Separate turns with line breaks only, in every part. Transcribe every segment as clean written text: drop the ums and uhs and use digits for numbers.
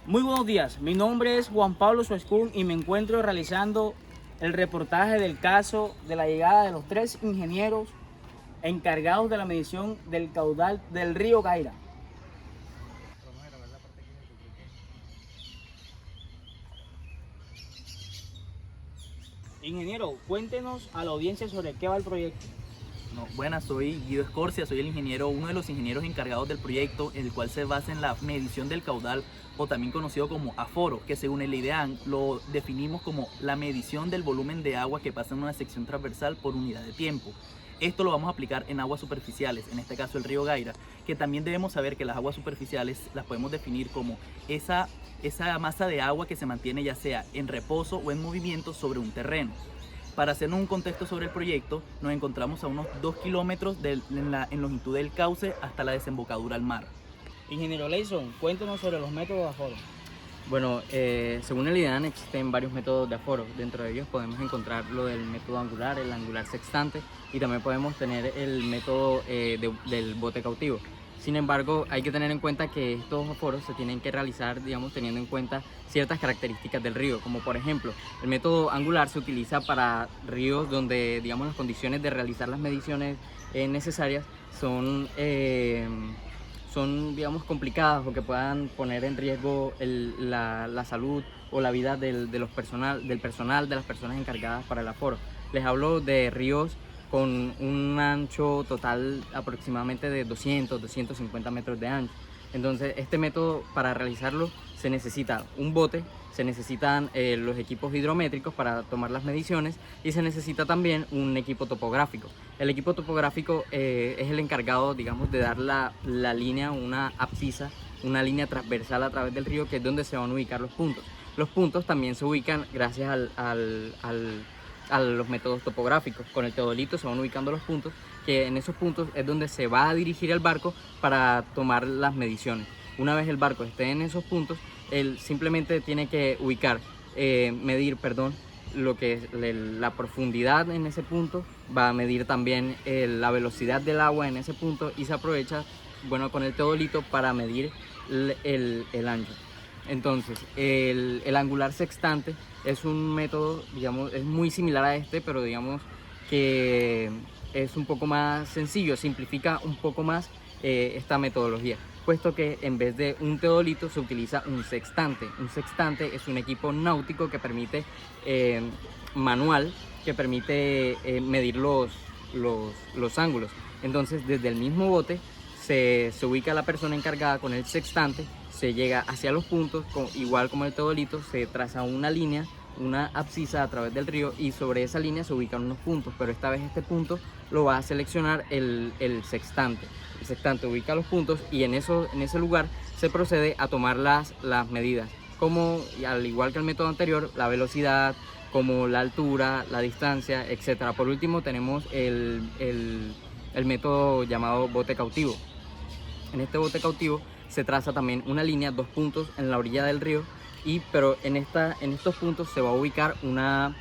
Muy buenos días, mi nombre es Juan Pablo Suescún y me encuentro realizando el reportaje del caso de la llegada de los 3 ingenieros encargados de la medición del caudal del río Gaira. Ingeniero, cuéntenos a la audiencia sobre qué va el proyecto.
No, buenas, soy Guido Escorcia, soy uno de los ingenieros encargados del proyecto, en el cual se basa en la medición del caudal, o también conocido como aforo, que según el IDEAN lo definimos como la medición del volumen de agua que pasa en una sección transversal por unidad de tiempo. Esto lo vamos a aplicar en aguas superficiales, en este caso el río Gaira, que también debemos saber que las aguas superficiales las podemos definir como esa masa de agua que se mantiene ya sea en reposo o en movimiento sobre un terreno. Para hacernos un contexto sobre el proyecto, nos encontramos a unos 2 kilómetros en longitud del cauce hasta la desembocadura al mar.
Ingeniero Leison, cuéntenos sobre los métodos de aforo.
Bueno, según el IDEAN existen varios métodos de aforo. Dentro de ellos podemos encontrar lo del método angular, el angular sextante, y también podemos tener el método del bote cautivo. Sin embargo, hay que tener en cuenta que estos aforos se tienen que realizar, digamos, teniendo en cuenta ciertas características del río, como por ejemplo, el método angular se utiliza para ríos donde, digamos, las condiciones de realizar las mediciones necesarias son digamos, complicadas o que puedan poner en riesgo la salud o la vida del personal, de las personas encargadas para el aforo. Les hablo de ríos con un ancho total aproximadamente de 200-250 metros de ancho. Entonces, este método, para realizarlo, se necesita un bote, se necesitan los equipos hidrométricos para tomar las mediciones y se necesita también un equipo topográfico. El equipo topográfico es el encargado, digamos, de dar la línea, una abscisa, una línea transversal a través del río, que es donde se van a ubicar los puntos. Los puntos también se ubican gracias a los métodos topográficos. Con el teodolito se van ubicando los puntos, que en esos puntos es donde se va a dirigir el barco para tomar las mediciones. Una vez el barco esté en esos puntos, él simplemente tiene que medir lo que es la profundidad en ese punto, va a medir también la velocidad del agua en ese punto y se aprovecha, bueno, con el teodolito para medir el ancho. Entonces, el angular sextante es un método, digamos, es muy similar a este, pero digamos que es un poco más sencillo, simplifica un poco más esta metodología, puesto que en vez de un teodolito se utiliza un sextante. Un sextante es un equipo náutico que permite, manual, que permite medir los ángulos. Entonces, desde el mismo bote se ubica la persona encargada con el sextante, se llega hacia los puntos, igual como el teodolito, se traza una línea, una abscisa a través del río, y sobre esa línea se ubican unos puntos, pero esta vez este punto lo va a seleccionar el sextante. El sextante ubica los puntos y en ese lugar se procede a tomar las medidas, como al igual que el método anterior, la velocidad, como la altura, la distancia, etc. Por último tenemos el método llamado bote cautivo. En este bote cautivo se traza también una línea, 2 puntos en la orilla del río, pero en estos puntos se va a ubicar una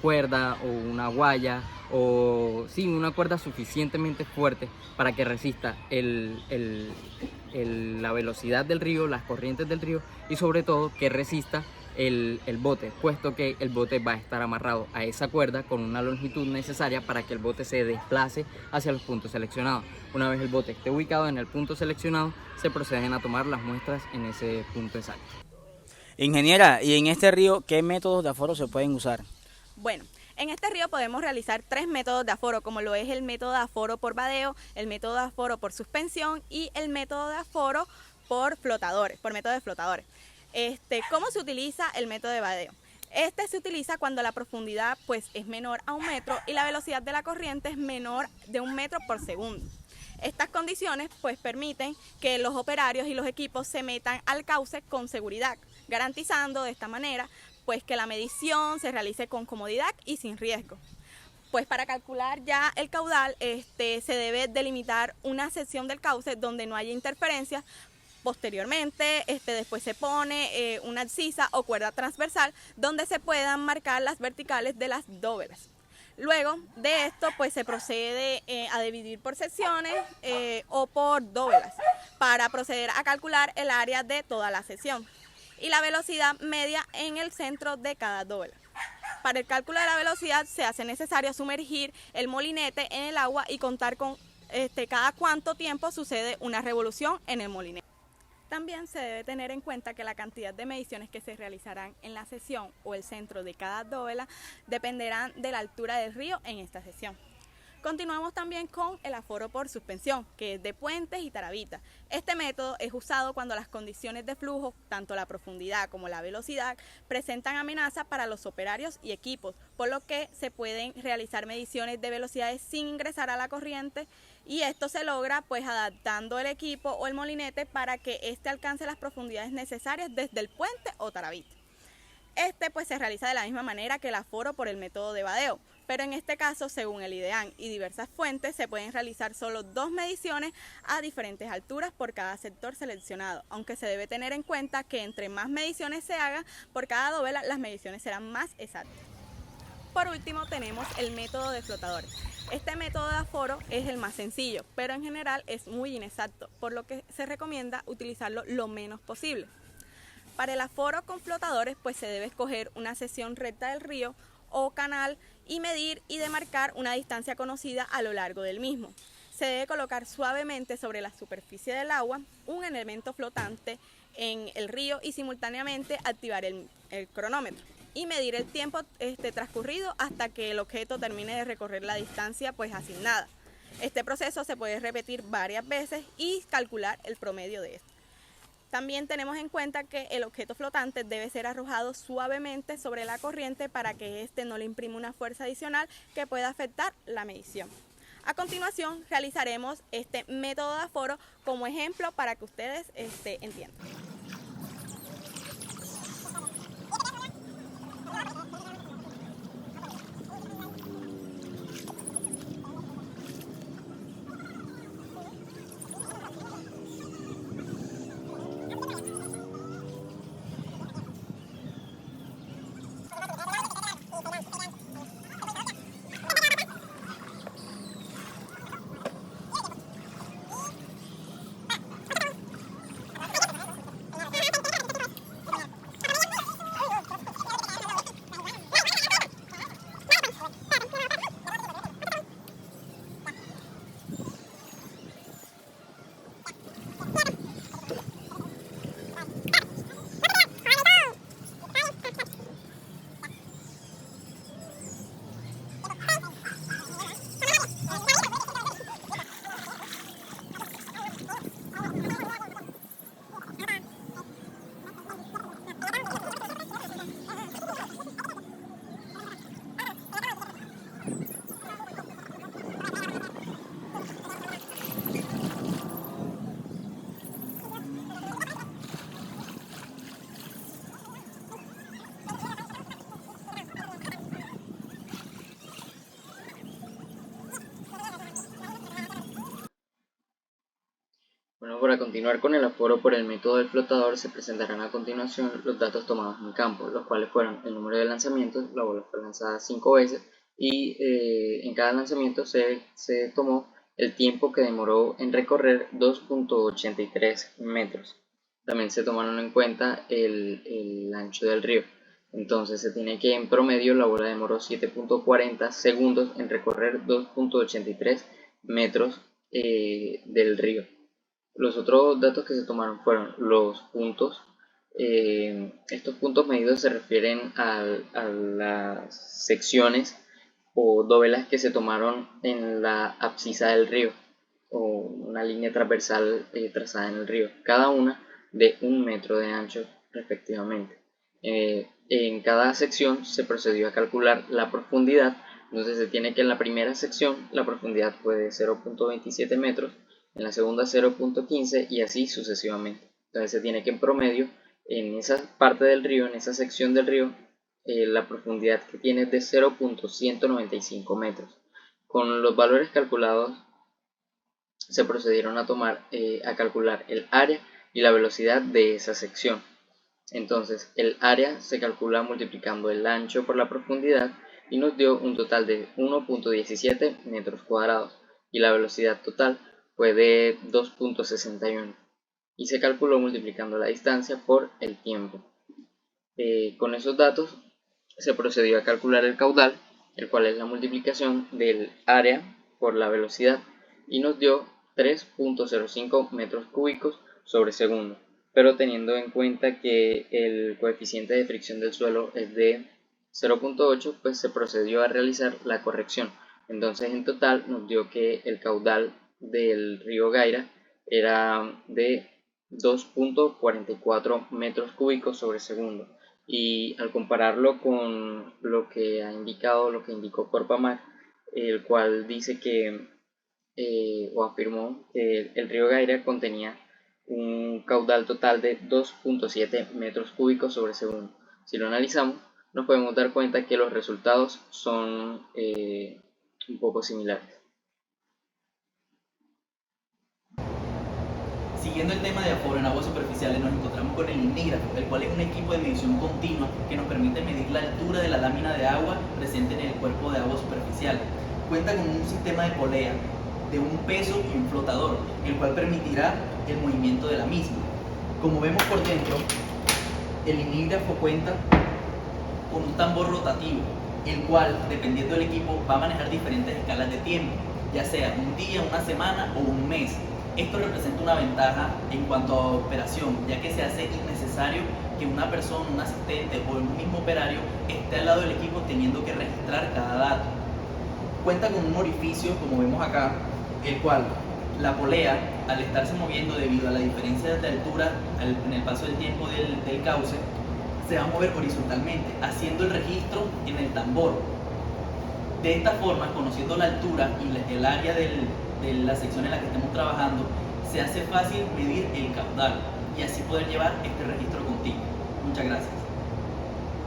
cuerda o una guaya, o sí, una cuerda suficientemente fuerte para que resista la velocidad del río, las corrientes del río, y sobre todo que resista el bote, puesto que el bote va a estar amarrado a esa cuerda con una longitud necesaria para que el bote se desplace hacia los puntos seleccionados. Una vez el bote esté ubicado en el punto seleccionado, se proceden a tomar las muestras en ese punto exacto.
Ingeniera, ¿y en este río qué métodos de aforo se pueden usar?
Bueno, en este río podemos realizar 3 métodos de aforo, como lo es el método de aforo por vadeo, el método de aforo por suspensión y el método de aforo por método de flotadores. ¿Cómo se utiliza el método de vadeo? Este se utiliza cuando la profundidad pues es menor a 1 metro y la velocidad de la corriente es menor de 1 metro por segundo. Estas condiciones pues permiten que los operarios y los equipos se metan al cauce con seguridad, garantizando de esta manera pues que la medición se realice con comodidad y sin riesgo. Pues para calcular ya el caudal se debe delimitar una sección del cauce donde no haya interferencias. Posteriormente, después se pone una abscisa o cuerda transversal donde se puedan marcar las verticales de las dóvelas. Luego de esto, pues se procede a dividir por secciones o por dóvelas para proceder a calcular el área de toda la sección. y la velocidad media en el centro de cada doble. Para el cálculo de la velocidad se hace necesario sumergir el molinete en el agua y contar con cada cuánto tiempo sucede una revolución en el molinete. También se debe tener en cuenta que la cantidad de mediciones que se realizarán en la sesión o el centro de cada dovela dependerán de la altura del río en esta sesión. Continuamos también con el aforo por suspensión, que es de puentes y tarabitas. Este método es usado cuando las condiciones de flujo, tanto la profundidad como la velocidad, presentan amenaza para los operarios y equipos, por lo que se pueden realizar mediciones de velocidades sin ingresar a la corriente, y esto se logra pues adaptando el equipo o el molinete para que éste alcance las profundidades necesarias desde el puente o tarabita. Este pues se realiza de la misma manera que el aforo por el método de vadeo, pero en este caso, según el IDEAN y diversas fuentes, se pueden realizar solo 2 mediciones a diferentes alturas por cada sector seleccionado, aunque se debe tener en cuenta que entre más mediciones se hagan por cada dovela, las mediciones serán más exactas. Por último, tenemos el método de flotadores. Este método de aforo es el más sencillo, pero en general es muy inexacto, por lo que se recomienda utilizarlo lo menos posible. Para el aforo con flotadores, pues se debe escoger una sección recta del río o canal y medir y demarcar una distancia conocida a lo largo del mismo. Se debe colocar suavemente sobre la superficie del agua un elemento flotante en el río y simultáneamente activar el cronómetro y medir el tiempo transcurrido hasta que el objeto termine de recorrer la distancia pues asignada. Este proceso se puede repetir varias veces y calcular el promedio de esto. También tenemos en cuenta que el objeto flotante debe ser arrojado suavemente sobre la corriente para que éste no le imprima una fuerza adicional que pueda afectar la medición. A continuación realizaremos este método de aforo como ejemplo para que ustedes entiendan.
Bueno, para continuar con el aforo por el método del flotador, se presentarán a continuación los datos tomados en campo, los cuales fueron el número de lanzamientos. La bola fue lanzada 5 veces y en cada lanzamiento se tomó el tiempo que demoró en recorrer 2.83 metros. También se tomaron en cuenta el ancho del río. Entonces se tiene que en promedio la bola demoró 7.40 segundos en recorrer 2.83 metros del río. Los otros datos que se tomaron fueron los puntos. Estos puntos medidos se refieren a las secciones o dovelas que se tomaron en la abscisa del río o una línea transversal trazada en el río, cada una de 1 metro de ancho respectivamente. En cada sección se procedió a calcular la profundidad. Entonces se tiene que en la primera sección la profundidad fue de 0.27 metros, en la segunda 0.15 y así sucesivamente. Entonces se tiene que en promedio en esa parte del río, en esa sección del río, la profundidad que tiene es de 0.195 metros. Con los valores calculados se procedieron a calcular el área y la velocidad de esa sección. Entonces el área se calcula multiplicando el ancho por la profundidad y nos dio un total de 1.17 metros cuadrados y la velocidad total fue de 2.61 y se calculó multiplicando la distancia por el tiempo. Con esos datos se procedió a calcular el caudal, el cual es la multiplicación del área por la velocidad, y nos dio 3.05 metros cúbicos sobre segundo, pero teniendo en cuenta que el coeficiente de fricción del suelo es de 0.8, pues se procedió a realizar la corrección. Entonces en total nos dio que el caudal del río Gaira era de 2.44 metros cúbicos sobre segundo, y al compararlo con lo que indicó Corpamar, el cual dice que o afirmó que el río Gaira contenía un caudal total de 2.7 metros cúbicos sobre segundo. Si lo analizamos, nos podemos dar cuenta que los resultados son un poco similares.
Siguiendo el tema de aforo en aguas superficiales, nos encontramos con el INNIGRAFO, el cual es un equipo de medición continua que nos permite medir la altura de la lámina de agua presente en el cuerpo de agua superficial. Cuenta con un sistema de polea de un peso y un flotador, el cual permitirá el movimiento de la misma. Como vemos por dentro, el INNIGRAFO cuenta con un tambor rotativo, el cual, dependiendo del equipo, va a manejar diferentes escalas de tiempo, ya sea un día, una semana o un mes. Esto representa una ventaja en cuanto a operación, ya que se hace innecesario que una persona, un asistente o un mismo operario esté al lado del equipo teniendo que registrar cada dato. Cuenta con un orificio, como vemos acá, el cual la polea, al estarse moviendo debido a la diferencia de altura en el paso del tiempo del cauce, se va a mover horizontalmente, haciendo el registro en el tambor. De esta forma, conociendo la altura y el área de la sección en la que estemos trabajando, se hace fácil medir el caudal y así poder llevar este registro continuo. Muchas gracias.